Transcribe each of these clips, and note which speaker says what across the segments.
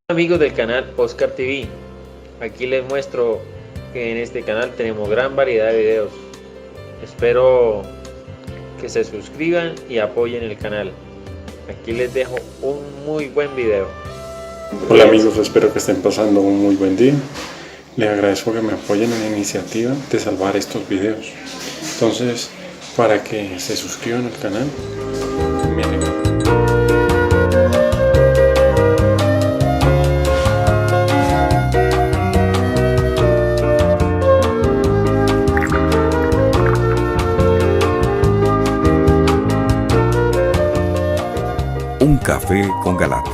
Speaker 1: Amigos del canal Oscar TV, aquí les muestro que en este canal tenemos gran variedad de videos. Espero que se suscriban y apoyen el canal. Aquí les dejo un muy buen video.
Speaker 2: Hola amigos, espero que estén pasando un muy buen día. Les agradezco que me apoyen en la iniciativa de salvar estos videos. Entonces, para que se suscriban al canal, me alegra.
Speaker 3: Un café con Galat.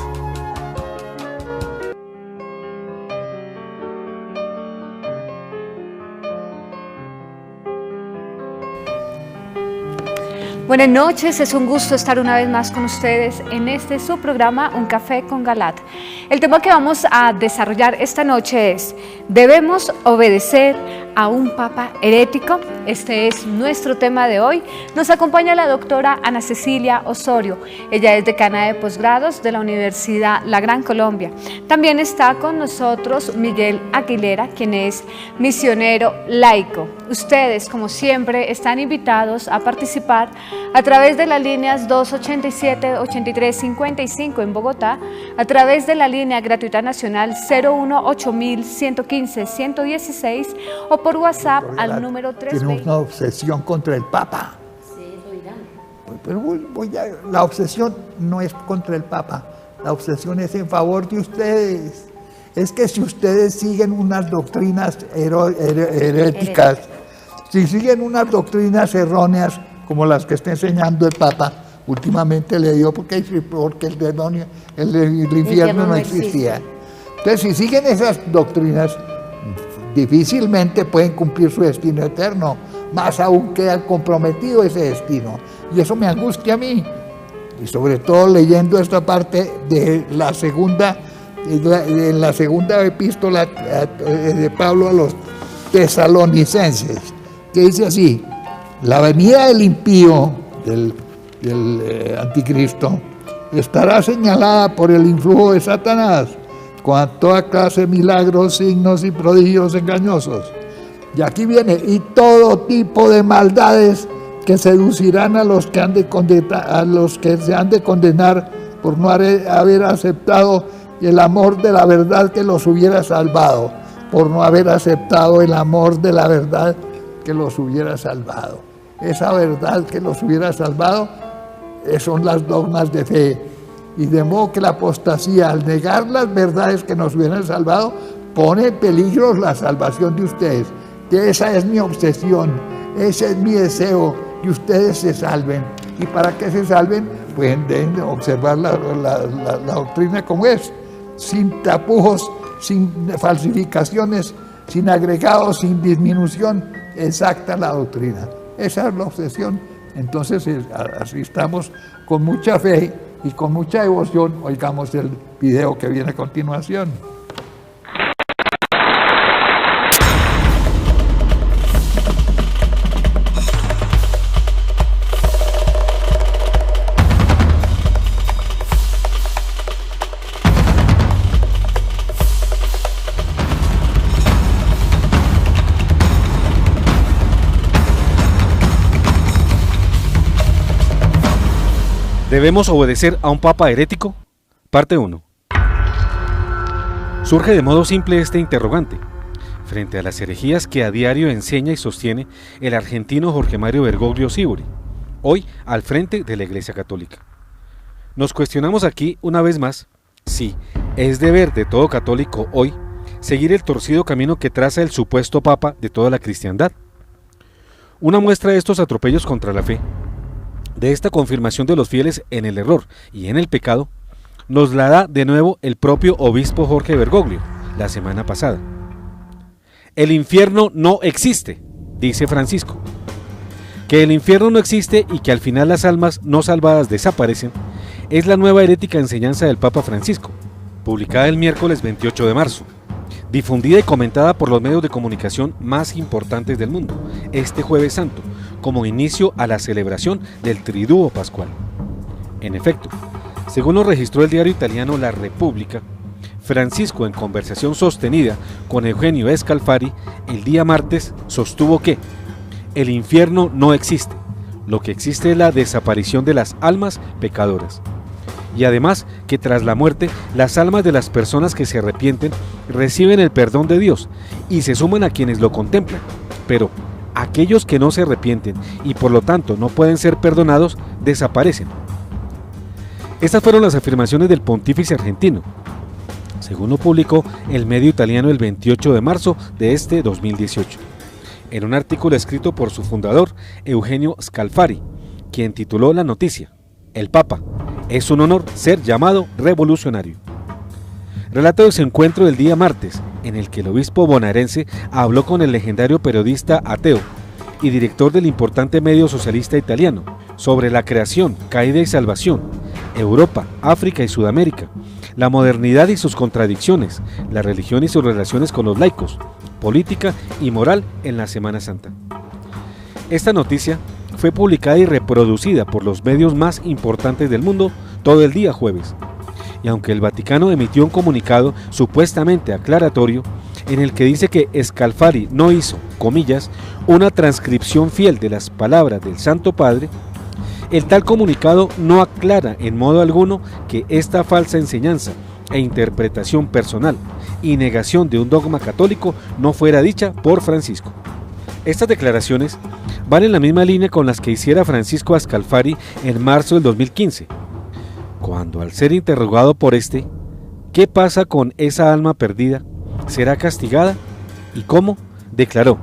Speaker 4: Buenas noches, es un gusto estar una vez más con ustedes en este su programa Un Café con Galat. El tema que vamos a desarrollar esta noche es: ¿debemos obedecer a un papa herético? Este es nuestro tema de hoy. Nos acompaña la doctora Ana Cecilia Osorio. Ella es decana de posgrados de la Universidad La Gran Colombia. También está con nosotros Miguel Aguilera, quien es misionero laico. Ustedes, como siempre, están invitados a participar a través de las líneas 287-8355 en Bogotá, a través de la línea gratuita nacional 018-115-116 o por WhatsApp al número 320.
Speaker 5: Tiene una obsesión contra el Papa.
Speaker 6: Sí, lo dirán.
Speaker 5: Pero la obsesión no es contra el Papa, la obsesión es en favor de ustedes. Es que si ustedes siguen unas doctrinas heréticas, si siguen unas doctrinas erróneas como las que está enseñando el Papa, últimamente le dio porque el demonio, el infierno no existía. Entonces, si siguen esas doctrinas, difícilmente pueden cumplir su destino eterno, más aún queda comprometido ese destino. Y eso me angustia a mí. Y sobre todo leyendo esta parte de la segunda epístola de Pablo a los tesalonicenses, que dice así: la venida del impío, del anticristo, estará señalada por el influjo de Satanás, con toda clase de milagros, signos y prodigios engañosos. Y aquí viene: y todo tipo de maldades que seducirán a los que se han de condenar por no haber aceptado el amor de la verdad que los hubiera salvado, por no haber aceptado el amor de la verdad que los hubiera salvado. Esa verdad que los hubiera salvado son las dogmas de fe. Y de modo que la apostasía, al negar las verdades que nos hubieran salvado, pone en peligro la salvación de ustedes. Que esa es mi obsesión, ese es mi deseo, que ustedes se salven. Y para que se salven, pueden observar la doctrina como es, sin tapujos, sin falsificaciones, sin agregados, sin disminución, exacta la doctrina. Esa es la obsesión. Entonces asistamos con mucha fe y con mucha devoción. Oigamos el video que viene a continuación.
Speaker 7: ¿Debemos obedecer a un papa herético? Parte 1. Surge de modo simple este interrogante, frente a las herejías que a diario enseña y sostiene el argentino Jorge Mario Bergoglio Sibori, hoy al frente de la Iglesia Católica. Nos cuestionamos aquí, una vez más, si es deber de todo católico hoy seguir el torcido camino que traza el supuesto papa de toda la cristiandad. Una muestra de estos atropellos contra la fe, de esta confirmación de los fieles en el error y en el pecado, nos la da de nuevo el propio obispo Jorge Bergoglio la semana pasada. El infierno no existe, dice Francisco. Que el infierno no existe y que al final las almas no salvadas desaparecen es la nueva herética enseñanza del Papa Francisco, publicada el miércoles 28 de marzo, difundida y comentada por los medios de comunicación más importantes del mundo este Jueves Santo, como inicio a la celebración del Triduo Pascual. En efecto, según lo registró el diario italiano La Repubblica, Francisco, en conversación sostenida con Eugenio Scalfari el día martes, sostuvo que el infierno no existe, lo que existe es la desaparición de las almas pecadoras. Y además que tras la muerte, las almas de las personas que se arrepienten reciben el perdón de Dios y se suman a quienes lo contemplan, pero aquellos que no se arrepienten y por lo tanto no pueden ser perdonados, desaparecen. Estas fueron las afirmaciones del pontífice argentino, según lo publicó el medio italiano el 28 de marzo de este 2018, en un artículo escrito por su fundador, Eugenio Scalfari, quien tituló la noticia: "El Papa, es un honor ser llamado revolucionario". Relato de su encuentro del día martes, en el que el obispo bonaerense habló con el legendario periodista ateo y director del importante medio socialista italiano sobre la creación, caída y salvación, Europa, África y Sudamérica, la modernidad y sus contradicciones, la religión y sus relaciones con los laicos, política y moral en la Semana Santa. Esta noticia fue publicada y reproducida por los medios más importantes del mundo todo el día jueves. Y aunque el Vaticano emitió un comunicado supuestamente aclaratorio, en el que dice que Scalfari no hizo, comillas, una transcripción fiel de las palabras del Santo Padre, el tal comunicado no aclara en modo alguno que esta falsa enseñanza e interpretación personal y negación de un dogma católico no fuera dicha por Francisco. Estas declaraciones van en la misma línea con las que hiciera Francisco a Scalfari en marzo del 2015, cuando al ser interrogado por este, ¿qué pasa con esa alma perdida? ¿Será castigada? ¿Y cómo? Declaró: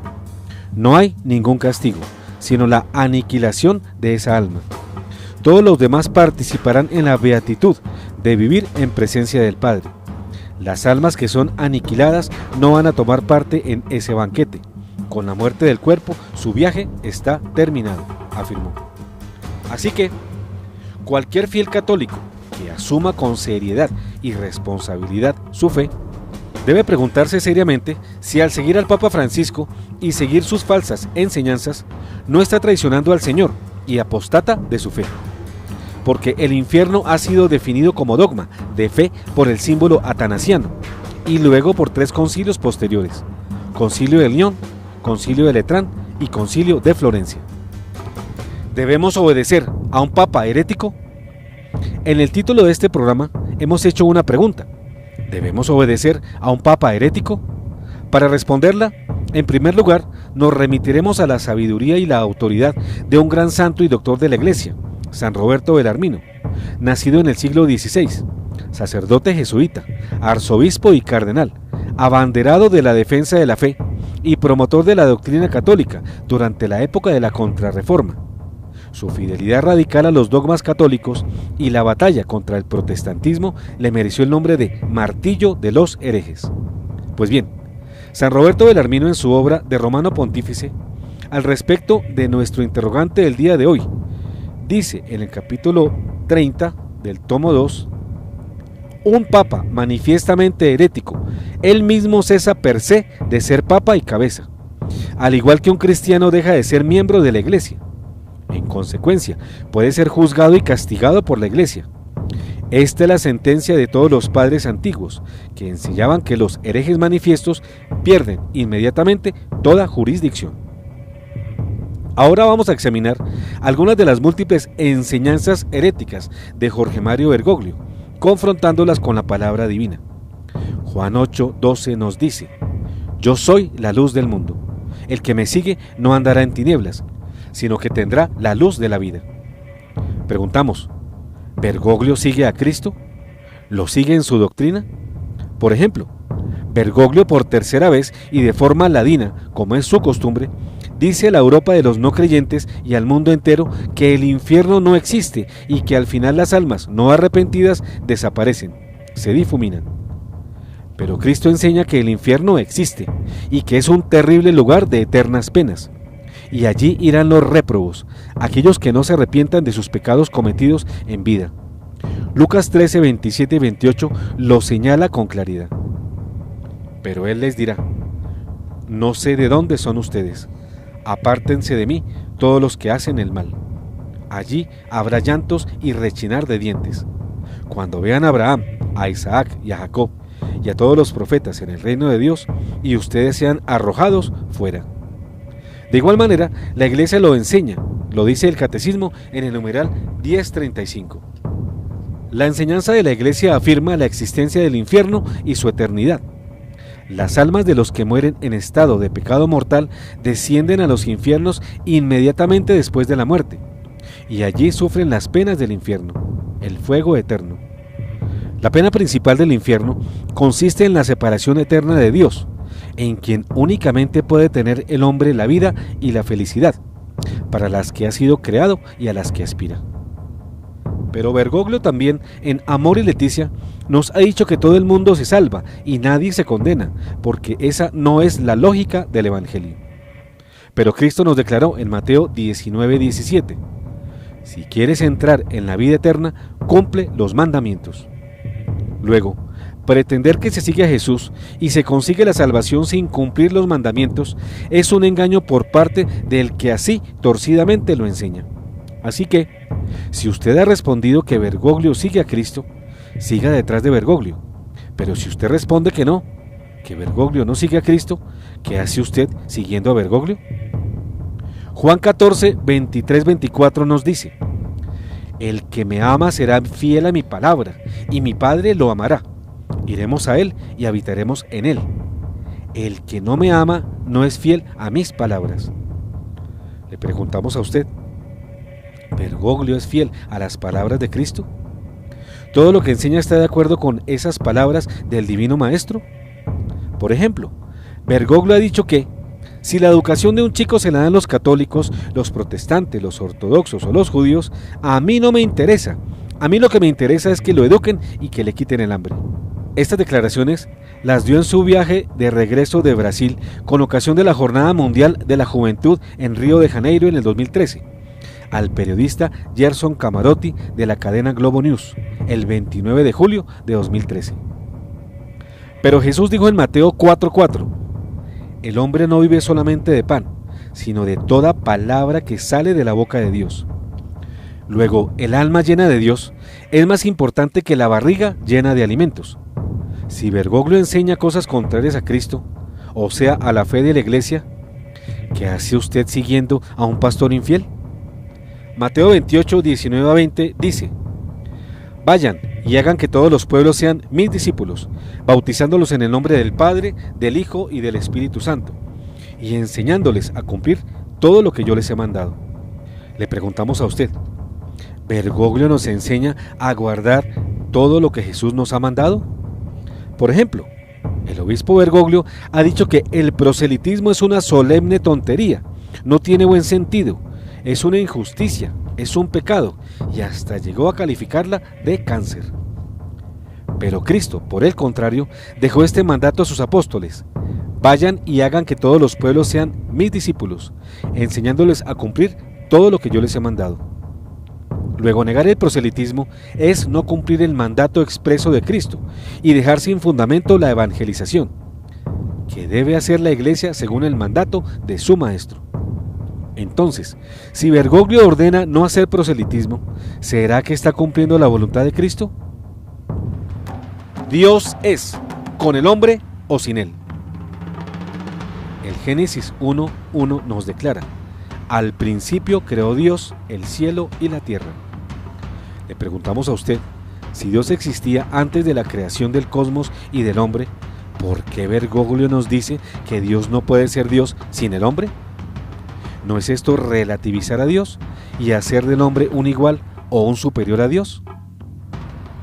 Speaker 7: no hay ningún castigo, sino la aniquilación de esa alma. Todos los demás participarán en la beatitud de vivir en presencia del Padre. Las almas que son aniquiladas no van a tomar parte en ese banquete. Con la muerte del cuerpo, su viaje está terminado, afirmó. Así que, cualquier fiel católico que asuma con seriedad y responsabilidad su fe, debe preguntarse seriamente si al seguir al Papa Francisco y seguir sus falsas enseñanzas, no está traicionando al Señor y apostata de su fe. Porque el infierno ha sido definido como dogma de fe por el símbolo atanasiano y luego por 3 concilios posteriores: Concilio de León, Concilio de Letrán y Concilio de Florencia. ¿Debemos obedecer a un papa herético? En el título de este programa hemos hecho una pregunta: ¿debemos obedecer a un papa herético? Para responderla, en primer lugar, nos remitiremos a la sabiduría y la autoridad de un gran santo y doctor de la Iglesia, San Roberto Belarmino, nacido en el siglo XVI, sacerdote jesuita, arzobispo y cardenal, abanderado de la defensa de la fe y promotor de la doctrina católica durante la época de la Contrarreforma. Su fidelidad radical a los dogmas católicos y la batalla contra el protestantismo le mereció el nombre de Martillo de los Herejes. Pues bien, San Roberto Belarmino, en su obra De Romano Pontífice, al respecto de nuestro interrogante del día de hoy, dice en el capítulo 30 del tomo 2: un papa manifiestamente herético, él mismo cesa per se de ser papa y cabeza, al igual que un cristiano deja de ser miembro de la Iglesia. En consecuencia, puede ser juzgado y castigado por la Iglesia. Esta es la sentencia de todos los padres antiguos, que enseñaban que los herejes manifiestos pierden inmediatamente toda jurisdicción. Ahora vamos a examinar algunas de las múltiples enseñanzas heréticas de Jorge Mario Bergoglio, confrontándolas con la palabra divina. Juan 8:12 nos dice: yo soy la luz del mundo. El que me sigue no andará en tinieblas, sino que tendrá la luz de la vida. Preguntamos: ¿Bergoglio sigue a Cristo? ¿Lo sigue en su doctrina? Por ejemplo, Bergoglio, por tercera vez y de forma ladina, como es su costumbre, dice a la Europa de los no creyentes y al mundo entero que el infierno no existe y que al final las almas no arrepentidas desaparecen, se difuminan. Pero Cristo enseña que el infierno existe y que es un terrible lugar de eternas penas. Y allí irán los réprobos, aquellos que no se arrepientan de sus pecados cometidos en vida. Lucas 13, 27 y 28 lo señala con claridad. Pero él les dirá: no sé de dónde son ustedes, apártense de mí todos los que hacen el mal. Allí habrá llantos y rechinar de dientes, cuando vean a Abraham, a Isaac y a Jacob, y a todos los profetas en el reino de Dios, y ustedes sean arrojados fuera. De igual manera, la Iglesia lo enseña, lo dice el Catecismo en el numeral 1035. La enseñanza de la Iglesia afirma la existencia del infierno y su eternidad. Las almas de los que mueren en estado de pecado mortal descienden a los infiernos inmediatamente después de la muerte, y allí sufren las penas del infierno, el fuego eterno. La pena principal del infierno consiste en la separación eterna de Dios, en quien únicamente puede tener el hombre la vida y la felicidad, para las que ha sido creado y a las que aspira. Pero Bergoglio también, en Amor y Leticia, nos ha dicho que todo el mundo se salva y nadie se condena, porque esa no es la lógica del Evangelio. Pero Cristo nos declaró en Mateo 19:17, si quieres entrar en la vida eterna, cumple los mandamientos. Luego, pretender que se sigue a Jesús y se consigue la salvación sin cumplir los mandamientos es un engaño por parte del que así torcidamente lo enseña. Así que, si usted ha respondido que Bergoglio sigue a Cristo, siga detrás de Bergoglio. Pero si usted responde que no, que Bergoglio no sigue a Cristo, ¿qué hace usted siguiendo a Bergoglio? Juan 14, 23-24 nos dice, el que me ama será fiel a mi palabra, y mi Padre lo amará. Iremos a él y habitaremos en él. El que no me ama no es fiel a mis palabras. Le preguntamos a usted, ¿Bergoglio es fiel a las palabras de Cristo? ¿Todo lo que enseña está de acuerdo con esas palabras del Divino Maestro? Por ejemplo, Bergoglio ha dicho que si la educación de un chico se la dan los católicos, los protestantes, los ortodoxos o los judíos, a mí no me interesa. A mí lo que me interesa es que lo eduquen y que le quiten el hambre. Estas declaraciones las dio en su viaje de regreso de Brasil con ocasión de la Jornada Mundial de la Juventud en Río de Janeiro en el 2013. Al periodista Gerson Camarotti de la cadena Globo News, el 29 de julio de 2013. Pero Jesús dijo en Mateo 4:4, el hombre no vive solamente de pan, sino de toda palabra que sale de la boca de Dios. Luego, el alma llena de Dios es más importante que la barriga llena de alimentos. Si Bergoglio enseña cosas contrarias a Cristo, o sea, a la fe de la Iglesia, ¿qué hace usted siguiendo a un pastor infiel? Mateo 28, 19-20 dice, vayan y hagan que todos los pueblos sean mis discípulos, bautizándolos en el nombre del Padre, del Hijo y del Espíritu Santo, y enseñándoles a cumplir todo lo que yo les he mandado. Le preguntamos a usted, ¿Bergoglio nos enseña a guardar todo lo que Jesús nos ha mandado? Por ejemplo, el obispo Bergoglio ha dicho que el proselitismo es una solemne tontería, no tiene buen sentido, es una injusticia, es un pecado, y hasta llegó a calificarla de cáncer. Pero Cristo, por el contrario, dejó este mandato a sus apóstoles: vayan y hagan que todos los pueblos sean mis discípulos, enseñándoles a cumplir todo lo que yo les he mandado. Luego, negar el proselitismo es no cumplir el mandato expreso de Cristo y dejar sin fundamento la evangelización, que debe hacer la Iglesia según el mandato de su Maestro. Entonces, si Bergoglio ordena no hacer proselitismo, ¿será que está cumpliendo la voluntad de Cristo? Dios es, con el hombre o sin él. El Génesis 1:1 nos declara, al principio creó Dios el cielo y la tierra. Le preguntamos a usted, si Dios existía antes de la creación del cosmos y del hombre, ¿por qué Bergoglio nos dice que Dios no puede ser Dios sin el hombre? ¿No es esto relativizar a Dios y hacer del hombre un igual o un superior a Dios?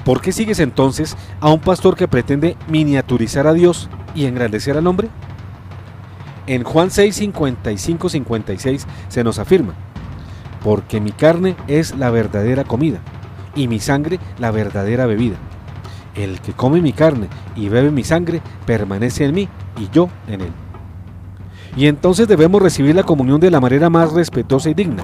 Speaker 7: ¿Por qué sigues entonces a un pastor que pretende miniaturizar a Dios y engrandecer al hombre? En Juan 6:55-56 se nos afirma, porque mi carne es la verdadera comida y mi sangre la verdadera bebida. El que come mi carne y bebe mi sangre permanece en mí y yo en él. Y entonces debemos recibir la comunión de la manera más respetuosa y digna,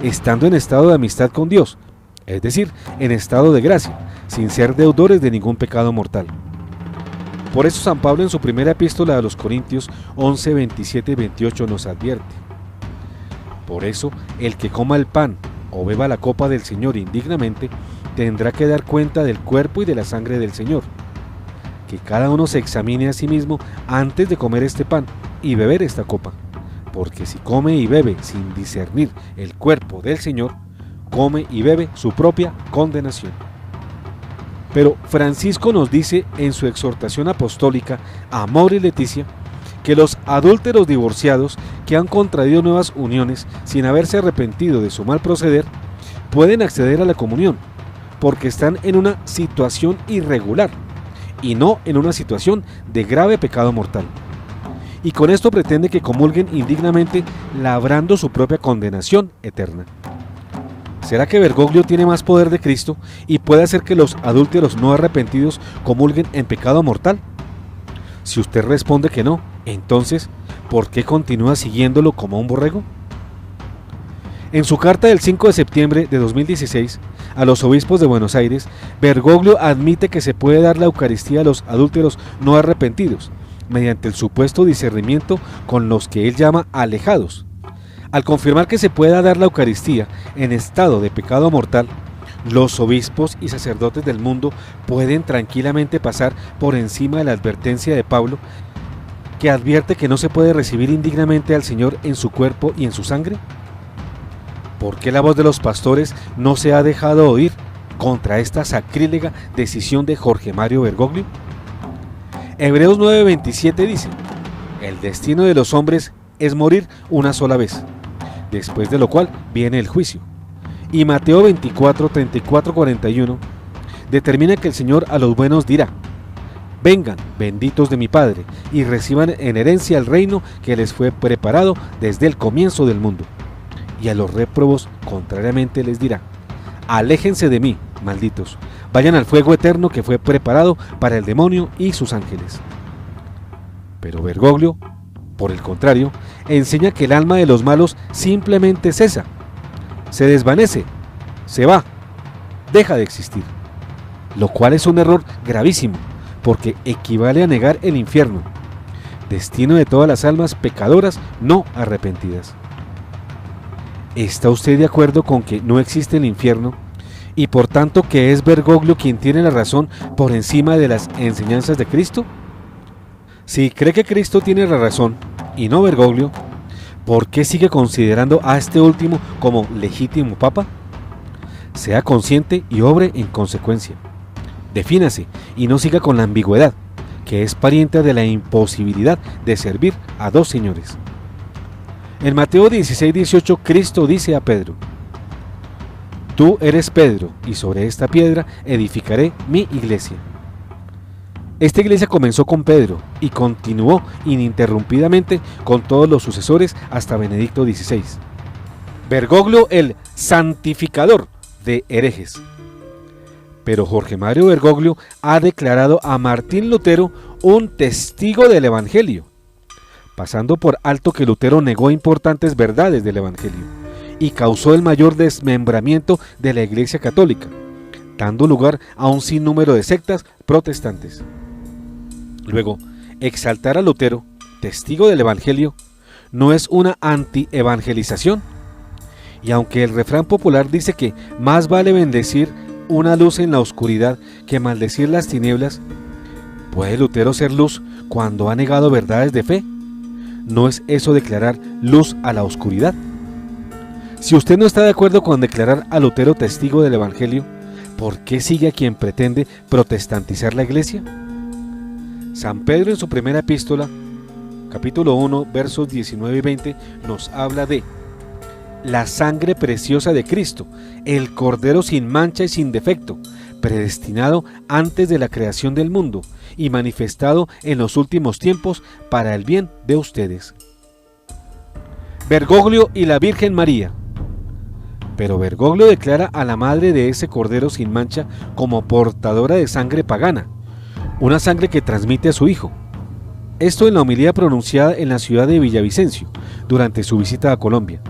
Speaker 7: estando en estado de amistad con Dios, es decir, en estado de gracia, sin ser deudores de ningún pecado mortal. Por eso San Pablo en su primera epístola a los Corintios 11, 27 y 28 nos advierte: por eso el que coma el pan o beba la copa del Señor indignamente tendrá que dar cuenta del cuerpo y de la sangre del Señor. que cada uno se examine a sí mismo antes de comer este pan y beber esta copa, porque si come y bebe sin discernir el cuerpo del Señor, come y bebe su propia condenación. Pero Francisco nos dice en su exhortación apostólica Amor y Leticia que los adúlteros divorciados que han contraído nuevas uniones sin haberse arrepentido de su mal proceder pueden acceder a la comunión, porque están en una situación irregular y no en una situación de grave pecado mortal. Y con esto pretende que comulguen indignamente, labrando su propia condenación eterna. ¿Será que Bergoglio tiene más poder de Cristo y puede hacer que los adúlteros no arrepentidos comulguen en pecado mortal? Si usted responde que no, entonces, ¿por qué continúa siguiéndolo como un borrego? En su carta del 5 de septiembre de 2016 a los obispos de Buenos Aires, Bergoglio admite que se puede dar la Eucaristía a los adúlteros no arrepentidos, mediante el supuesto discernimiento con los que él llama alejados. Al confirmar que se pueda dar la Eucaristía en estado de pecado mortal, los obispos y sacerdotes del mundo pueden tranquilamente pasar por encima de la advertencia de Pablo, que advierte que no se puede recibir indignamente al Señor en su cuerpo y en su sangre. ¿Por qué la voz de los pastores no se ha dejado oír contra esta sacrílega decisión de Jorge Mario Bergoglio? Hebreos 9:27 dice: el destino de los hombres es morir una sola vez, después de lo cual viene el juicio. Y Mateo 24:34-41 determina que el Señor a los buenos dirá: vengan, benditos de mi Padre, y reciban en herencia el reino que les fue preparado desde el comienzo del mundo. Y a los réprobos, contrariamente, les dirá: aléjense de mí, malditos, vayan al fuego eterno que fue preparado para el demonio y sus ángeles. Pero Bergoglio, por el contrario, enseña que el alma de los malos simplemente cesa, se desvanece, se va, deja de existir, lo cual es un error gravísimo, porque equivale a negar el infierno, destino de todas las almas pecadoras no arrepentidas. ¿Está usted de acuerdo con que no existe el infierno y por tanto que es Bergoglio quien tiene la razón por encima de las enseñanzas de Cristo? Si cree que Cristo tiene la razón y no Bergoglio, ¿por qué sigue considerando a este último como legítimo papa? Sea consciente y obre en consecuencia. Defínase y no siga con la ambigüedad, que es pariente de la imposibilidad de servir a dos señores. En Mateo 16:18 Cristo dice a Pedro: tú eres Pedro, y sobre esta piedra edificaré mi iglesia. Esta iglesia comenzó con Pedro y continuó ininterrumpidamente con todos los sucesores hasta Benedicto XVI. Bergoglio, el santificador de herejes. Pero Jorge Mario Bergoglio ha declarado a Martín Lutero un testigo del Evangelio, pasando por alto que Lutero negó importantes verdades del Evangelio y causó el mayor desmembramiento de la Iglesia Católica, dando lugar a un sinnúmero de sectas protestantes. Luego, exaltar a Lutero, testigo del Evangelio, no es una anti-evangelización. Y aunque el refrán popular dice que más vale bendecir una luz en la oscuridad que maldecir las tinieblas, ¿puede Lutero ser luz cuando ha negado verdades de fe? ¿No es eso declarar luz a la oscuridad? Si usted no está de acuerdo con declarar a Lutero testigo del Evangelio, ¿por qué sigue a quien pretende protestantizar la Iglesia? San Pedro en su primera epístola, capítulo 1, versos 19 y 20, nos habla de la sangre preciosa de Cristo, el Cordero sin mancha y sin defecto, predestinado antes de la creación del mundo y manifestado en los últimos tiempos para el bien de ustedes. Bergoglio y la Virgen María. Pero Bergoglio declara a la madre de ese Cordero sin mancha como portadora de sangre pagana, una sangre que transmite a su hijo. Esto en la homilía pronunciada en la ciudad de Villavicencio durante su visita a Colombia.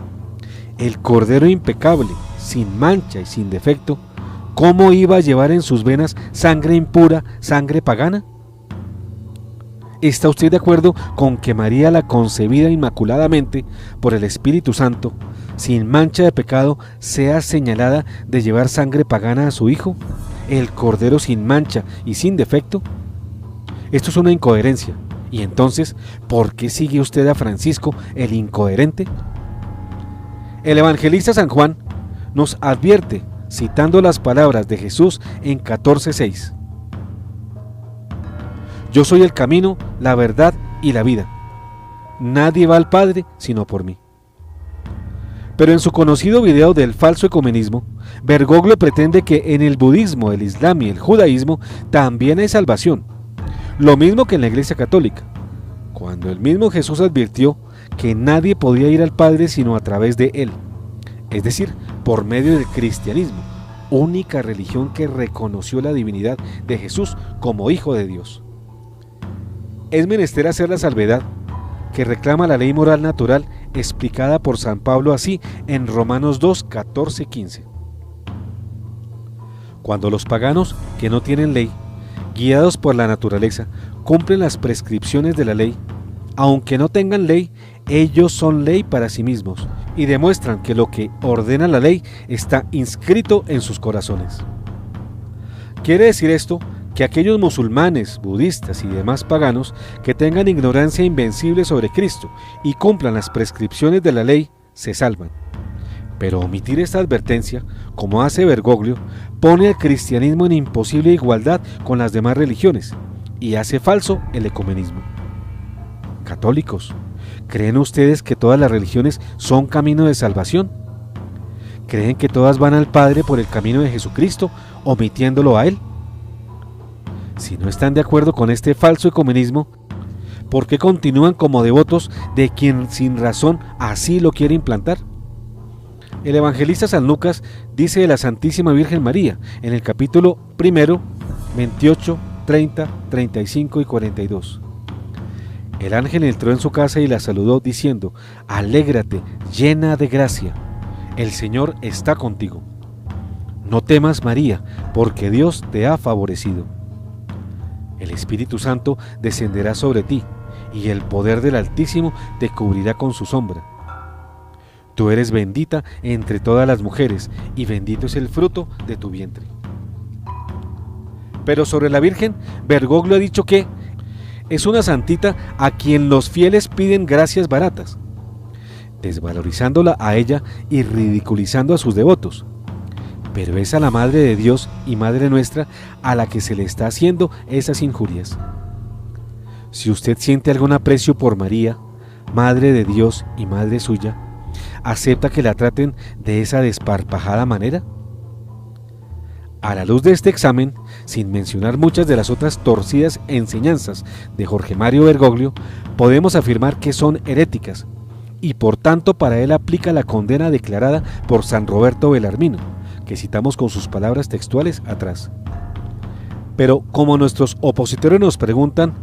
Speaker 7: El Cordero impecable, sin mancha y sin defecto, ¿cómo iba a llevar en sus venas sangre impura, sangre pagana? ¿Está usted de acuerdo con que María, la concebida inmaculadamente por el Espíritu Santo, sin mancha de pecado, sea señalada de llevar sangre pagana a su hijo, el Cordero sin mancha y sin defecto? Esto es una incoherencia. Y entonces, ¿por qué sigue usted a Francisco, el incoherente? El evangelista San Juan nos advierte, citando las palabras de Jesús en 14:6. Yo soy el camino, la verdad y la vida. Nadie va al Padre sino por mí. Pero en su conocido video del falso ecumenismo, Bergoglio pretende que en el budismo, el islam y el judaísmo también hay salvación, lo mismo que en la Iglesia Católica, cuando el mismo Jesús advirtió que nadie podía ir al Padre sino a través de él, es decir, por medio del cristianismo, única religión que reconoció la divinidad de Jesús como Hijo de Dios. Es menester hacer la salvedad que reclama la ley moral natural explicada por San Pablo así en Romanos 2, 14, 15. Cuando los paganos que no tienen ley, guiados por la naturaleza, cumplen las prescripciones de la ley, aunque no tengan ley, ellos son ley para sí mismos y demuestran que lo que ordena la ley está inscrito en sus corazones. Quiere decir esto que aquellos musulmanes, budistas y demás paganos que tengan ignorancia invencible sobre Cristo y cumplan las prescripciones de la ley, se salvan. Pero omitir esta advertencia, como hace Bergoglio, pone al cristianismo en imposible igualdad con las demás religiones y hace falso el ecumenismo. Católicos, ¿creen ustedes que todas las religiones son camino de salvación? ¿Creen que todas van al Padre por el camino de Jesucristo, omitiéndolo a Él? Si no están de acuerdo con este falso ecumenismo, ¿por qué continúan como devotos de quien sin razón así lo quiere implantar? El evangelista San Lucas dice de la Santísima Virgen María en el capítulo 1, 28, 30, 35 y 42. El ángel entró en su casa y la saludó diciendo: alégrate, llena de gracia, el Señor está contigo. No temas, María, porque Dios te ha favorecido. El Espíritu Santo descenderá sobre ti, y el poder del Altísimo te cubrirá con su sombra. Tú eres bendita entre todas las mujeres, y bendito es el fruto de tu vientre. Pero sobre la Virgen, Bergoglio ha dicho que es una santita a quien los fieles piden gracias baratas, desvalorizándola a ella y ridiculizando a sus devotos. Pero es a la Madre de Dios y Madre nuestra a la que se le está haciendo esas injurias. Si usted siente algún aprecio por María, Madre de Dios y Madre suya, ¿acepta que la traten de esa desparpajada manera? A la luz de este examen, sin mencionar muchas de las otras torcidas enseñanzas de Jorge Mario Bergoglio, podemos afirmar que son heréticas, y por tanto para él aplica la condena declarada por San Roberto Belarmino, que citamos con sus palabras textuales atrás. Pero como nuestros opositores nos preguntan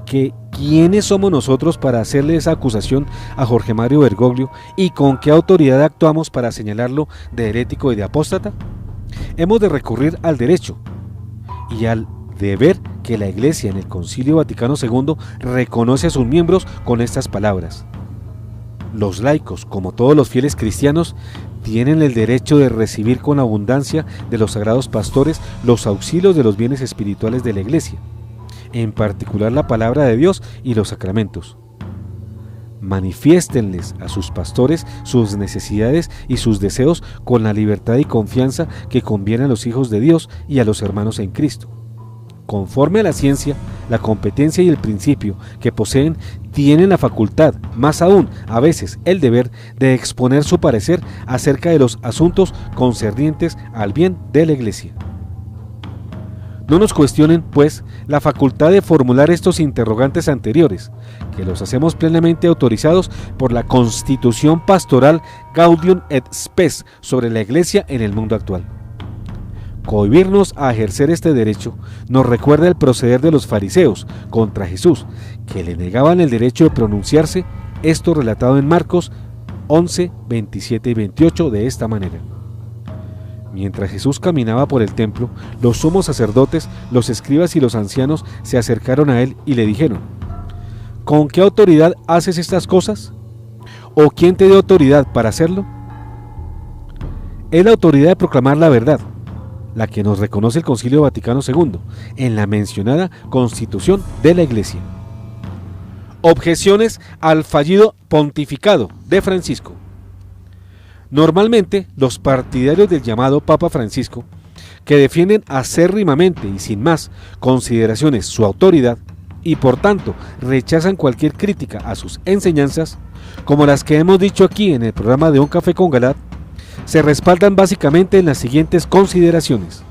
Speaker 7: que ¿quiénes somos nosotros para hacerle esa acusación a Jorge Mario Bergoglio y con qué autoridad actuamos para señalarlo de herético y de apóstata? Hemos de recurrir al derecho y al deber que la Iglesia en el Concilio Vaticano II reconoce a sus miembros con estas palabras: los laicos, como todos los fieles cristianos, tienen el derecho de recibir con abundancia de los sagrados pastores los auxilios de los bienes espirituales de la Iglesia, en particular la palabra de Dios y los sacramentos. Manifiéstenles a sus pastores sus necesidades y sus deseos con la libertad y confianza que conviene a los hijos de Dios y a los hermanos en Cristo. Conforme a la ciencia, la competencia y el principio que poseen, tienen la facultad, más aún a veces el deber, de exponer su parecer acerca de los asuntos concernientes al bien de la Iglesia. No nos cuestionen, pues, la facultad de formular estos interrogantes anteriores, que los hacemos plenamente autorizados por la Constitución Pastoral Gaudium et Spes sobre la Iglesia en el mundo actual. Cohibirnos a ejercer este derecho nos recuerda el proceder de los fariseos contra Jesús, que le negaban el derecho de pronunciarse, esto relatado en Marcos 11, 27 y 28 de esta manera. Mientras Jesús caminaba por el templo, los sumos sacerdotes, los escribas y los ancianos se acercaron a él y le dijeron: ¿con qué autoridad haces estas cosas? ¿O quién te dio autoridad para hacerlo? Es la autoridad de proclamar la verdad. la que nos reconoce el Concilio Vaticano II en la mencionada Constitución de la Iglesia. Objeciones al fallido pontificado de Francisco. Normalmente, los partidarios del llamado Papa Francisco, que defienden acérrimamente y sin más consideraciones su autoridad y por tanto rechazan cualquier crítica a sus enseñanzas, como las que hemos dicho aquí en el programa de Un Café con Galat, se respaldan básicamente en las siguientes consideraciones: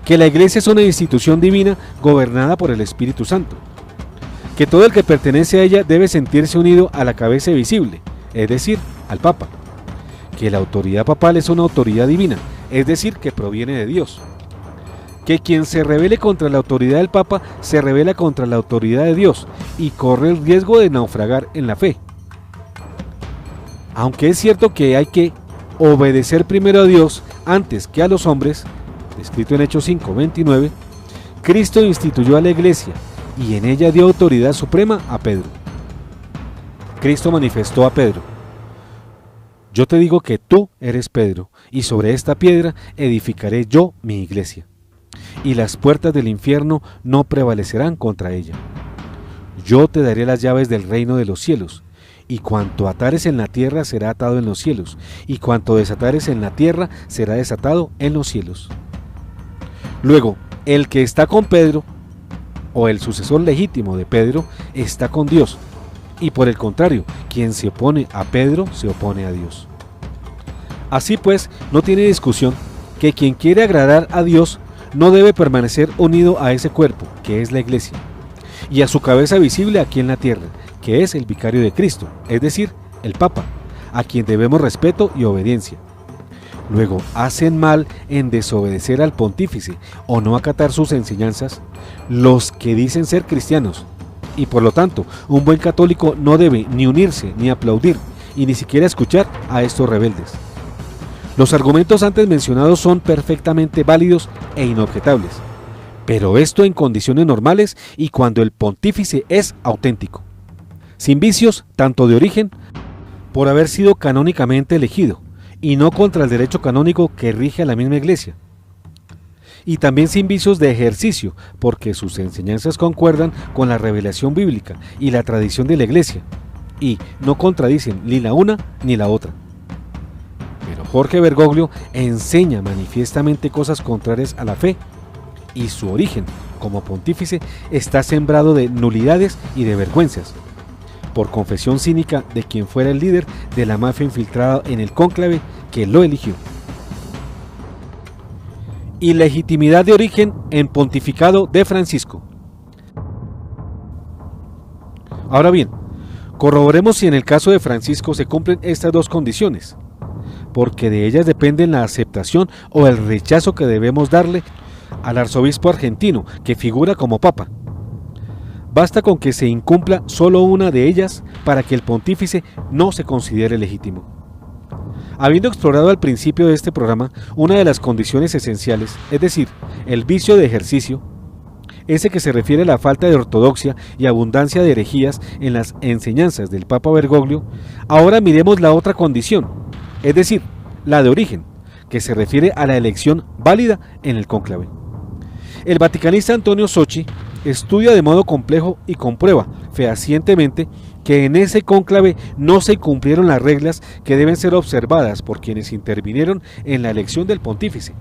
Speaker 7: que la Iglesia es una institución divina gobernada por el Espíritu Santo, que todo el que pertenece a ella debe sentirse unido a la cabeza visible, es decir, al Papa, que la autoridad papal es una autoridad divina, es decir, que proviene de Dios, que quien se rebele contra la autoridad del Papa se rebela contra la autoridad de Dios y corre el riesgo de naufragar en la fe. Aunque es cierto que hay que obedecer primero a Dios antes que a los hombres, escrito en Hechos 5:29, Cristo instituyó a la Iglesia y en ella dio autoridad suprema a Pedro. Cristo manifestó a Pedro: yo te digo que tú eres Pedro, y sobre esta piedra edificaré yo mi iglesia, y las puertas del infierno no prevalecerán contra ella. Yo te daré las llaves del reino de los cielos, y cuanto atares en la tierra será atado en los cielos, y cuanto desatares en la tierra será desatado en los cielos. Luego, el que está con Pedro, o el sucesor legítimo de Pedro, está con Dios, y por el contrario, quien se opone a Pedro se opone a Dios. Así pues, no tiene discusión que quien quiere agradar a Dios no debe permanecer unido a ese cuerpo, que es la Iglesia, y a su cabeza visible aquí en la tierra, que es el vicario de Cristo, es decir, el Papa, a quien debemos respeto y obediencia. Luego, hacen mal en desobedecer al pontífice o no acatar sus enseñanzas los que dicen ser cristianos, y por lo tanto, un buen católico no debe ni unirse, ni aplaudir, y ni siquiera escuchar a estos rebeldes. Los argumentos antes mencionados son perfectamente válidos e inobjetables, pero esto en condiciones normales y cuando el pontífice es auténtico, sin vicios tanto de origen, por haber sido canónicamente elegido, y no contra el derecho canónico que rige a la misma Iglesia, y también sin vicios de ejercicio, porque sus enseñanzas concuerdan con la revelación bíblica y la tradición de la Iglesia, y no contradicen ni la una ni la otra. Pero Jorge Bergoglio enseña manifiestamente cosas contrarias a la fe, y su origen como pontífice está sembrado de nulidades y de vergüenzas, por confesión cínica de quien fuera el líder de la mafia infiltrada en el cónclave que lo eligió. Ilegitimidad de origen en pontificado de Francisco. Ahora bien, corroboremos si en el caso de Francisco se cumplen estas dos condiciones, porque de ellas dependen la aceptación o el rechazo que debemos darle al arzobispo argentino que figura como papa. Basta con que se incumpla solo una de ellas para que el pontífice no se considere legítimo. Habiendo explorado al principio de este programa una de las condiciones esenciales, es decir, el vicio de ejercicio, ese que se refiere a la falta de ortodoxia y abundancia de herejías en las enseñanzas del Papa Bergoglio, ahora miremos la otra condición, es decir, la de origen, que se refiere a la elección válida en el cónclave. El vaticanista Antonio Socci estudia de modo complejo y comprueba fehacientemente que en ese cónclave no se cumplieron las reglas que deben ser observadas por quienes intervinieron en la elección del pontífice.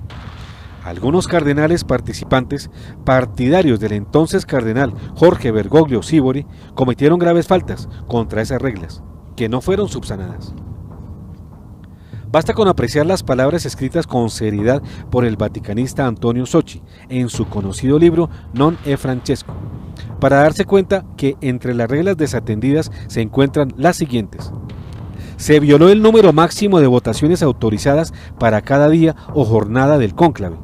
Speaker 7: Algunos cardenales participantes, partidarios del entonces cardenal Jorge Bergoglio Sívori, cometieron graves faltas contra esas reglas, que no fueron subsanadas. Basta con apreciar las palabras escritas con seriedad por el vaticanista Antonio Socci en su conocido libro Non è Francesco, para darse cuenta que entre las reglas desatendidas se encuentran las siguientes. Se violó el número máximo de votaciones autorizadas para cada día o jornada del cónclave.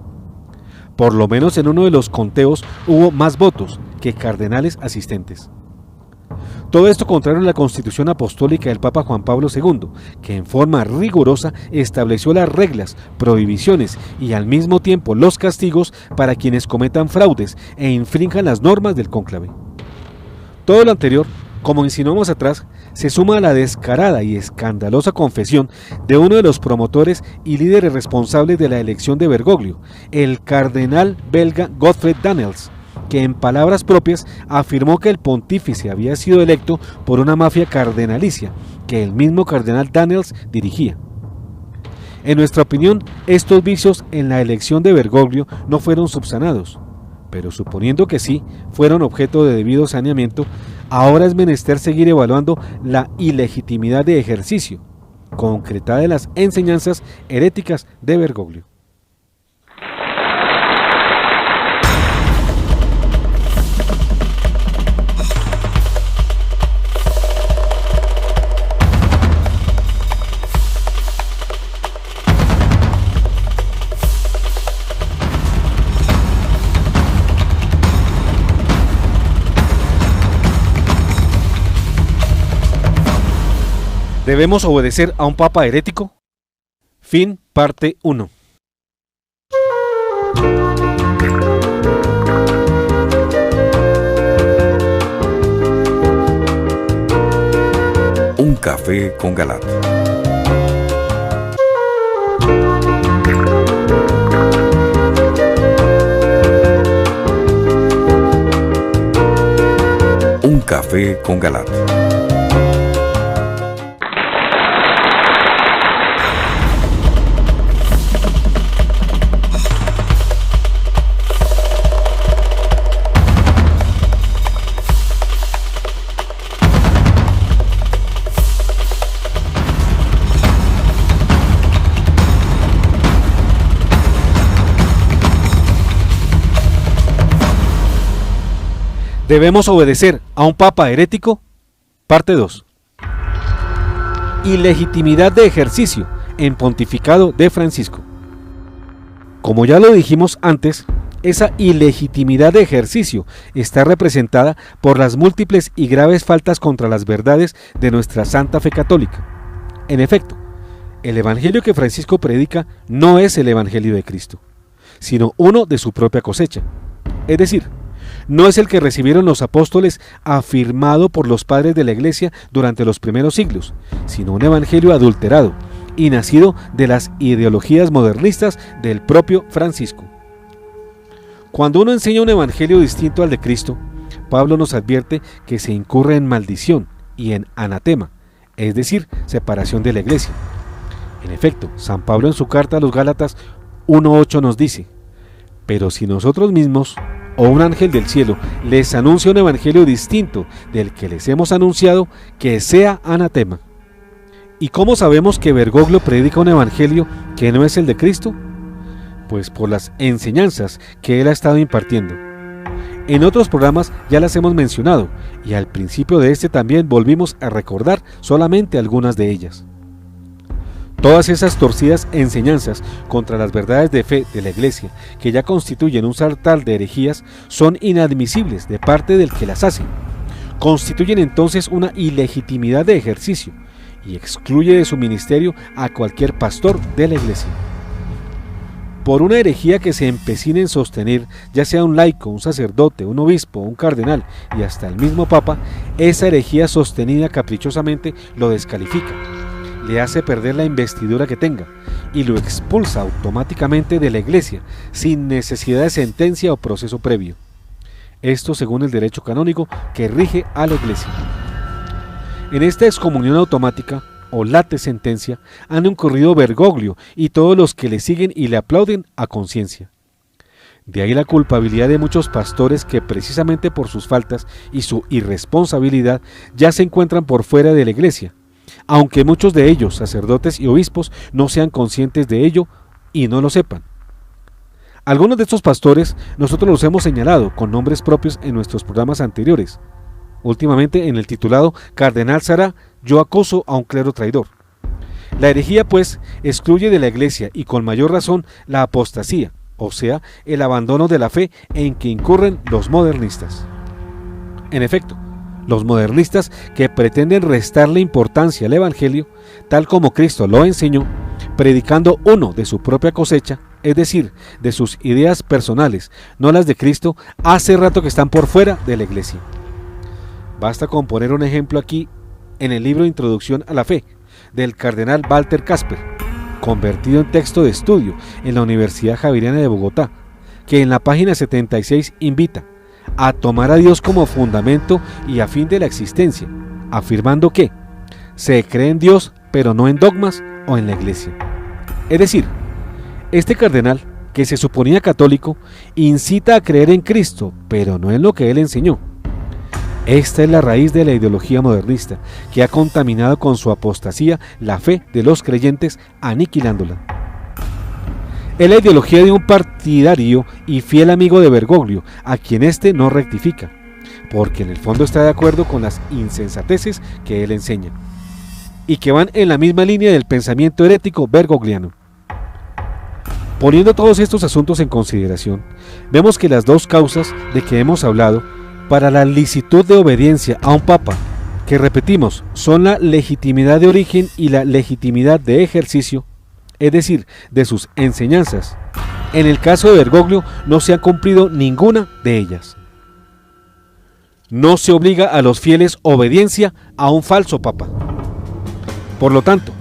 Speaker 7: Por lo menos en uno de los conteos hubo más votos que cardenales asistentes. Todo esto contrario a la Constitución Apostólica del Papa Juan Pablo II, que en forma rigurosa estableció las reglas, prohibiciones y al mismo tiempo los castigos para quienes cometan fraudes e infrinjan las normas del cónclave. Todo lo anterior, como insinuamos atrás, se suma a la descarada y escandalosa confesión de uno de los promotores y líderes responsables de la elección de Bergoglio, el cardenal belga Godfrey Daniels, que en palabras propias afirmó que el pontífice había sido electo por una mafia cardenalicia que el mismo cardenal Daniels dirigía. En nuestra opinión, estos vicios en la elección de Bergoglio no fueron subsanados, pero suponiendo que sí fueron objeto de debido saneamiento, ahora es menester seguir evaluando la ilegitimidad de ejercicio concretada de las enseñanzas heréticas de Bergoglio. ¿Debemos obedecer a un papa herético? Fin, parte 1.
Speaker 3: Un café con Galat. Un café con Galat.
Speaker 7: ¿Debemos obedecer a un papa herético? Parte 2. Ilegitimidad de ejercicio en pontificado de Francisco. Como ya lo dijimos antes, esa ilegitimidad de ejercicio está representada por las múltiples y graves faltas contra las verdades de nuestra santa fe católica. En efecto, el evangelio que Francisco predica no es el evangelio de Cristo, sino uno de su propia cosecha, es decir, no es el que recibieron los apóstoles afirmado por los padres de la Iglesia durante los primeros siglos, sino un evangelio adulterado y nacido de las ideologías modernistas del propio Francisco. Cuando uno enseña un evangelio distinto al de Cristo, Pablo nos advierte que se incurre en maldición y en anatema, es decir, separación de la Iglesia. En efecto, San Pablo en su carta a los Gálatas 1:8 nos dice: pero si nosotros mismos o un ángel del cielo les anuncia un evangelio distinto del que les hemos anunciado, que sea anatema. ¿Y cómo sabemos que Bergoglio predica un evangelio que no es el de Cristo? Pues por las enseñanzas que él ha estado impartiendo. En otros programas ya las hemos mencionado, y al principio de este también volvimos a recordar solamente algunas de ellas. Todas esas torcidas enseñanzas contra las verdades de fe de la Iglesia, que ya constituyen un sartal de herejías, son inadmisibles de parte del que las hace. Constituyen entonces una ilegitimidad de ejercicio y excluye de su ministerio a cualquier pastor de la Iglesia. Por una herejía que se empecine en sostener, ya sea un laico, un sacerdote, un obispo, un cardenal y hasta el mismo papa, esa herejía sostenida caprichosamente lo descalifica, le hace perder la investidura que tenga y lo expulsa automáticamente de la Iglesia sin necesidad de sentencia o proceso previo. Esto según el derecho canónico que rige a la Iglesia. En esta excomunión automática o late sentencia han incurrido Bergoglio y todos los que le siguen y le aplauden a conciencia. De ahí la culpabilidad de muchos pastores que precisamente por sus faltas y su irresponsabilidad ya se encuentran por fuera de la Iglesia, aunque muchos de ellos, sacerdotes y obispos, no sean conscientes de ello y no lo sepan. Algunos de estos pastores nosotros los hemos señalado con nombres propios en nuestros programas anteriores, últimamente en el titulado Cardenal Sará, yo acoso a un clero traidor. La herejía, pues, excluye de la Iglesia y con mayor razón la apostasía, o sea, el abandono de la fe en que incurren los modernistas. En efecto, los modernistas que pretenden restarle importancia al Evangelio, tal como Cristo lo enseñó, predicando uno de su propia cosecha, es decir, de sus ideas personales, no las de Cristo, hace rato que están por fuera de la Iglesia. Basta con poner un ejemplo aquí en el libro Introducción a la Fe, del cardenal Walter Casper, convertido en texto de estudio en la Universidad Javeriana de Bogotá, que en la página 76 invita a tomar a Dios como fundamento y a fin de la existencia, afirmando que se cree en Dios pero no en dogmas o en la Iglesia. Es decir, este cardenal, que se suponía católico, incita a creer en Cristo pero no en lo que él enseñó. Esta es la raíz de la ideología modernista, que ha contaminado con su apostasía la fe de los creyentes, aniquilándola. Es la ideología de un partidario y fiel amigo de Bergoglio, a quien éste no rectifica, porque en el fondo está de acuerdo con las insensateces que él enseña, y que van en la misma línea del pensamiento herético bergogliano. Poniendo todos estos asuntos en consideración, vemos que las dos causas de que hemos hablado para la licitud de obediencia a un papa, que repetimos, son la legitimidad de origen y la legitimidad de ejercicio, es decir, de sus enseñanzas, en el caso de Bergoglio no se han cumplido ninguna de ellas. No se obliga a los fieles obediencia a un falso papa. Por lo tanto,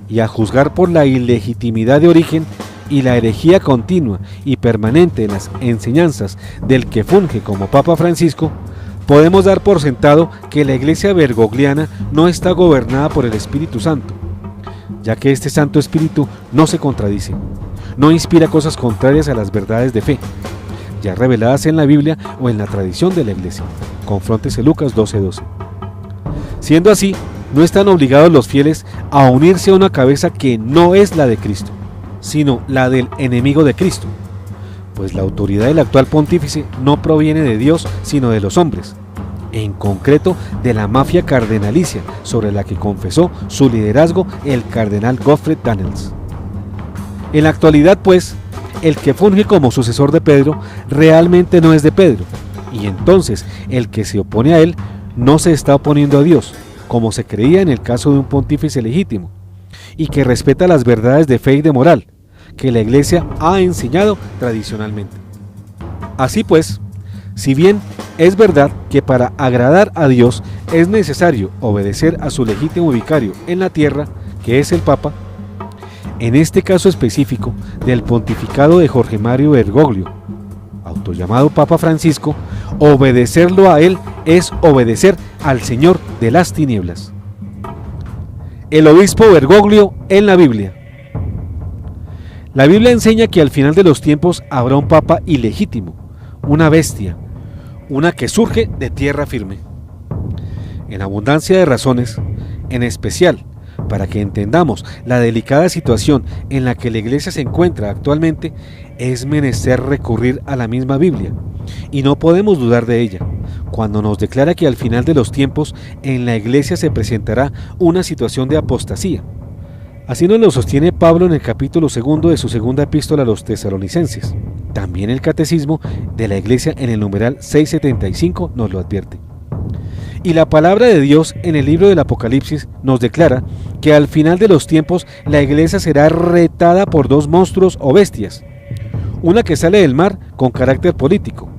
Speaker 7: y a juzgar por la ilegitimidad de origen y la herejía continua y permanente en las enseñanzas del que funge como Papa Francisco, podemos dar por sentado que la Iglesia bergogliana no está gobernada por el Espíritu Santo, ya que este Santo Espíritu no se contradice, no inspira cosas contrarias a las verdades de fe, ya reveladas en la Biblia o en la tradición de la Iglesia. Confróntese Lucas 12:12. Siendo así, no están obligados los fieles a unirse a una cabeza que no es la de Cristo, sino la del enemigo de Cristo, pues la autoridad del actual pontífice no proviene de Dios, sino de los hombres, en concreto de la mafia cardenalicia sobre la que confesó su liderazgo el cardenal Gottfried Daniels. En la actualidad, pues, el que funge como sucesor de Pedro realmente no es de Pedro, y entonces el que se opone a él no se está oponiendo a Dios, como se creía en el caso de un pontífice legítimo, y que respeta las verdades de fe y de moral que la Iglesia ha enseñado tradicionalmente. Así pues, si bien es verdad que para agradar a Dios es necesario obedecer a su legítimo vicario en la tierra, que es el Papa, en este caso específico del pontificado de Jorge Mario Bergoglio, autollamado Papa Francisco, obedecerlo a él es obedecer al Señor de las tinieblas. El obispo Bergoglio en la Biblia. La Biblia enseña que al final de los tiempos habrá un papa ilegítimo, una bestia, una que surge de tierra firme. En abundancia de razones, en especial para que entendamos la delicada situación en la que la Iglesia se encuentra actualmente, es menester recurrir a la misma Biblia, y no podemos dudar de ella, cuando nos declara que al final de los tiempos en la Iglesia se presentará una situación de apostasía. Así nos lo sostiene Pablo en el capítulo 2 de su segunda epístola a los Tesalonicenses. También el Catecismo de la Iglesia en el numeral 675 nos lo advierte. Y la palabra de Dios en el libro del Apocalipsis nos declara que al final de los tiempos la Iglesia será retada por dos monstruos o bestias. Una que sale del mar con carácter político,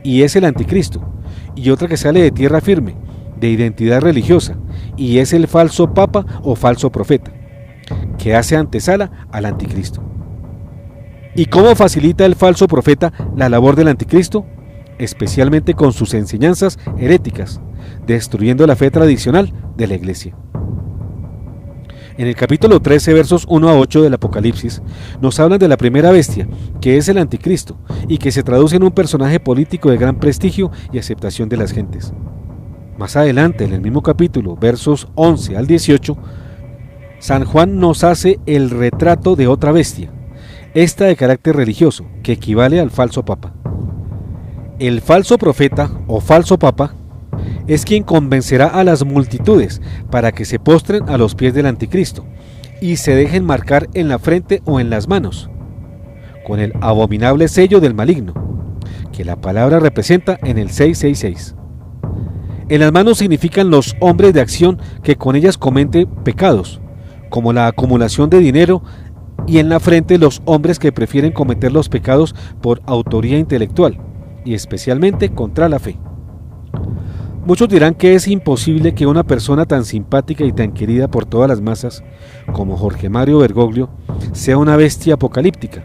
Speaker 7: y es el anticristo, y otra que sale de tierra firme, de identidad religiosa, y es el falso papa o falso profeta, que hace antesala al anticristo. ¿Y cómo facilita el falso profeta la labor del anticristo? Especialmente con sus enseñanzas heréticas, destruyendo la fe tradicional de la Iglesia. En el capítulo 13, versos 1 a 8 del Apocalipsis, nos hablan de la primera bestia, que es el anticristo, y que se traduce en un personaje político de gran prestigio y aceptación de las gentes. Más adelante, en el mismo capítulo, versos 11 al 18, San Juan nos hace el retrato de otra bestia, esta de carácter religioso, que equivale al falso papa. El falso profeta o falso papa es quien convencerá a las multitudes para que se postren a los pies del anticristo y se dejen marcar en la frente o en las manos con el abominable sello del maligno, que la palabra representa en el 666. En las manos significan los hombres de acción que con ellas cometen pecados, como la acumulación de dinero, y en la frente los hombres que prefieren cometer los pecados por autoría intelectual, y especialmente contra la fe. Muchos dirán que es imposible que una persona tan simpática y tan querida por todas las masas como Jorge Mario Bergoglio sea una bestia apocalíptica.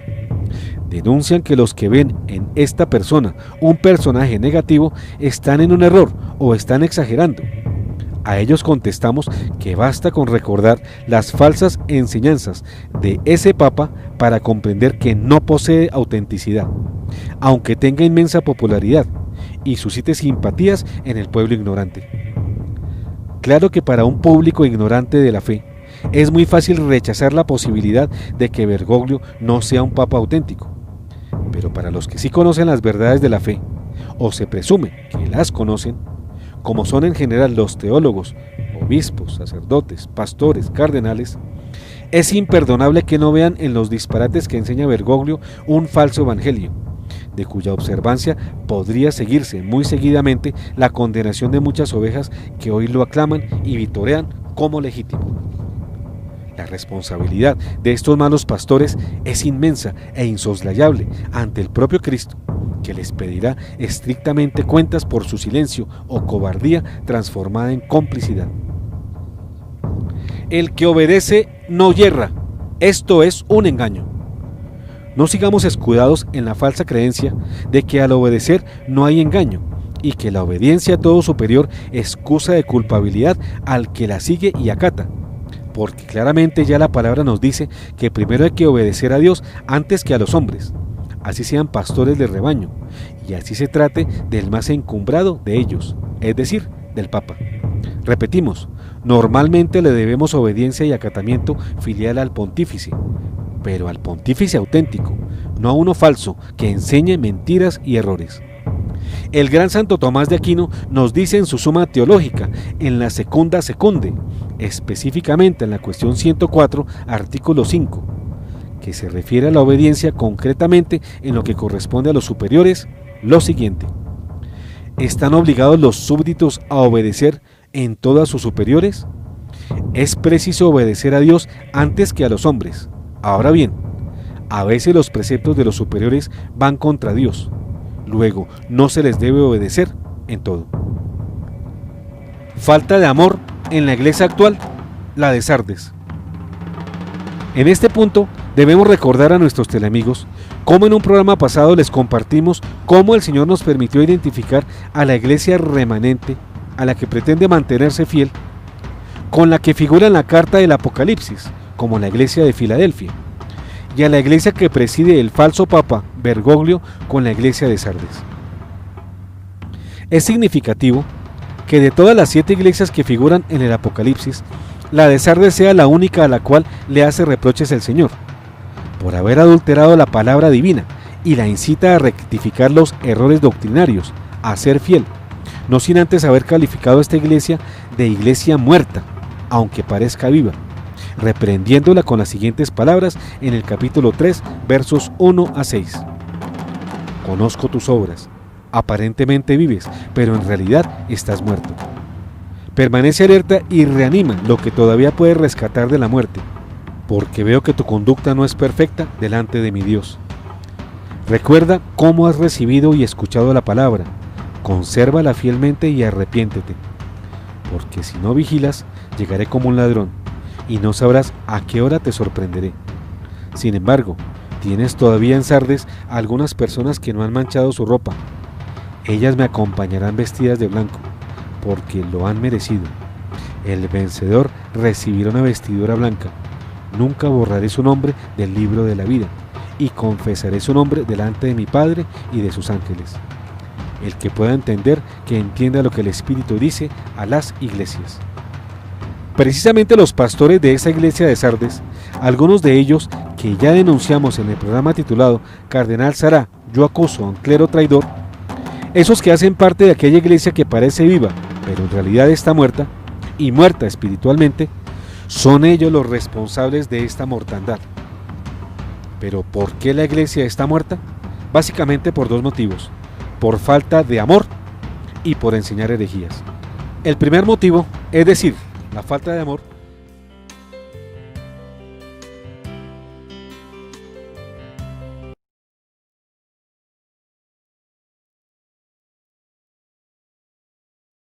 Speaker 7: Denuncian que los que ven en esta persona un personaje negativo están en un error o están exagerando. A ellos contestamos que basta con recordar las falsas enseñanzas de ese papa para comprender que no posee autenticidad, aunque tenga inmensa popularidad y suscite simpatías en el pueblo ignorante. Claro que para un público ignorante de la fe es muy fácil rechazar la posibilidad de que Bergoglio no sea un papa auténtico, pero para los que sí conocen las verdades de la fe, o se presume que las conocen, como son en general los teólogos, obispos, sacerdotes, pastores, cardenales, es imperdonable que no vean en los disparates que enseña Bergoglio un falso evangelio, de cuya observancia podría seguirse muy seguidamente la condenación de muchas ovejas que hoy lo aclaman y vitorean como legítimo. La responsabilidad de estos malos pastores es inmensa e insoslayable ante el propio Cristo, que les pedirá estrictamente cuentas por su silencio o cobardía transformada en complicidad. El que obedece no yerra, esto es un engaño. No sigamos escudados en la falsa creencia de que al obedecer no hay engaño y que la obediencia a todo superior excusa de culpabilidad al que la sigue y acata, porque claramente ya la palabra nos dice que primero hay que obedecer a Dios antes que a los hombres, así sean pastores de rebaño, y así se trate del más encumbrado de ellos, es decir, del Papa. Repetimos, normalmente le debemos obediencia y acatamiento filial al pontífice, pero al pontífice auténtico, no a uno falso que enseñe mentiras y errores. El gran Santo Tomás de Aquino nos dice en su Suma Teológica, en la Secunda Secunde, específicamente en la cuestión 104, artículo 5, que se refiere a la obediencia concretamente en lo que corresponde a los superiores, lo siguiente: ¿están obligados los súbditos a obedecer en todo a sus superiores? Es preciso obedecer a Dios antes que a los hombres. Ahora bien, a veces los preceptos de los superiores van contra Dios. Luego, no se les debe obedecer en todo. Falta de amor en la iglesia actual, la de Sardes. En este punto, debemos recordar a nuestros teleamigos cómo en un programa pasado les compartimos cómo el Señor nos permitió identificar a la iglesia remanente, a la que pretende mantenerse fiel, con la que figura en la carta del Apocalipsis, como la iglesia de Filadelfia, y a la iglesia que preside el falso papa Bergoglio con la iglesia de Sardes. Es significativo que de todas las 7 iglesias que figuran en el Apocalipsis, la de Sardes sea la única a la cual le hace reproches el Señor, por haber adulterado la palabra divina, y la incita a rectificar los errores doctrinarios, a ser fiel, no sin antes haber calificado a esta iglesia de iglesia muerta, aunque parezca viva, reprendiéndola con las siguientes palabras en el capítulo 3, versos 1 a 6. Conozco tus obras, aparentemente vives, pero en realidad estás muerto. Permanece alerta y reanima lo que todavía puedes rescatar de la muerte, porque veo que tu conducta no es perfecta delante de mi Dios. Recuerda cómo has recibido y escuchado la palabra, consérvala fielmente y arrepiéntete, porque si no vigilas, llegaré como un ladrón, y no sabrás a qué hora te sorprenderé. Sin embargo, tienes todavía en Sardes algunas personas que no han manchado su ropa. Ellas me acompañarán vestidas de blanco, porque lo han merecido. El vencedor recibirá una vestidura blanca. Nunca borraré su nombre del libro de la vida, y confesaré su nombre delante de mi Padre y de sus ángeles. El que pueda entender, que entienda lo que el Espíritu dice a las iglesias. Precisamente los pastores de esa iglesia de Sardes, algunos de ellos que ya denunciamos en el programa titulado Cardenal Sará, yo acuso a un clero traidor, esos que hacen parte de aquella iglesia que parece viva, pero en realidad está muerta, y muerta espiritualmente, son ellos los responsables de esta mortandad. ¿Pero por qué la iglesia está muerta? Básicamente por 2 motivos: por falta de amor y por enseñar herejías. El primer motivo, es decir, la falta de amor,